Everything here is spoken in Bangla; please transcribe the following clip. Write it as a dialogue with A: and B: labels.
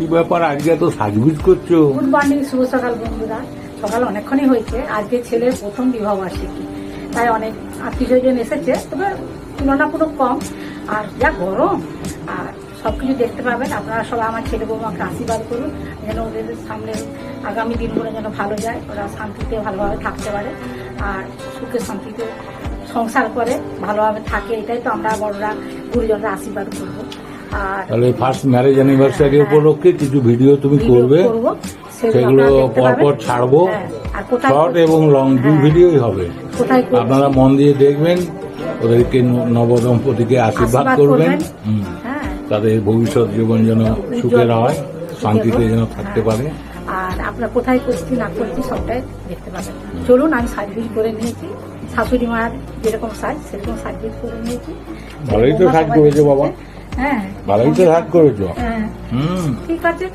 A: কি ব্যাপার আজকে তো সাজগুজ করছো?
B: গুড মর্নিং, শুভ সকাল বন্ধুরা। সকাল অনেকক্ষণই হয়েছে। আজকে ছেলের প্রথম বিবাহ বার্ষিকী, তাই অনেক আত্মীয়স্বজন এসেছে, তবে তুলনামূলক কম। আর যা গরম, আর সবকিছু দেখতে পাবেন আপনারা সবাই। আমার ছেলে বৌমাকে আশীর্বাদ করুন যেন ওদের সামনে আগামী দিনগুলো যেন ভালো যায়, ওরা শান্তিতে ভালোভাবে থাকতে পারে আর সুখে শান্তিতে সংসার করে ভালোভাবে থাকে। এটাই তো আমরা বড়রা গুরুজনরা আশীর্বাদ করবো। আর
A: তাহলে ফার্স্ট ম্যারেজ অ্যানিভার্সারি উপলক্ষে কিছু ভিডিও তুমি করবে, সেগুলো পরপর ছাড়বো। শর্ট এবং লং দুই ভিডিওই হবে। আপনারা মন দিয়ে দেখবেন, ওদেরকে নবদম্পতিকে আশীর্বাদ করবেন, তাদের ভবিষ্যৎ জীবন যেন সুখের হয়, শান্তিতে যেন থাকতে পারে।
B: আর আপনার কোথায় করছি না করছি সবটাই দেখতে পাবেন। চলুন, আমি সাজগুজ করে নিয়েছি, শাশুড়ি মার যেরকম সাজ সেরকম সাজগুজ করে নিয়েছি।
A: ভালোই তো সাজ করেছো বাবা,
B: হ্যাঁ
A: ভালোই তো সাজ করেছো।
B: হ্যাঁ ঠিক আছে।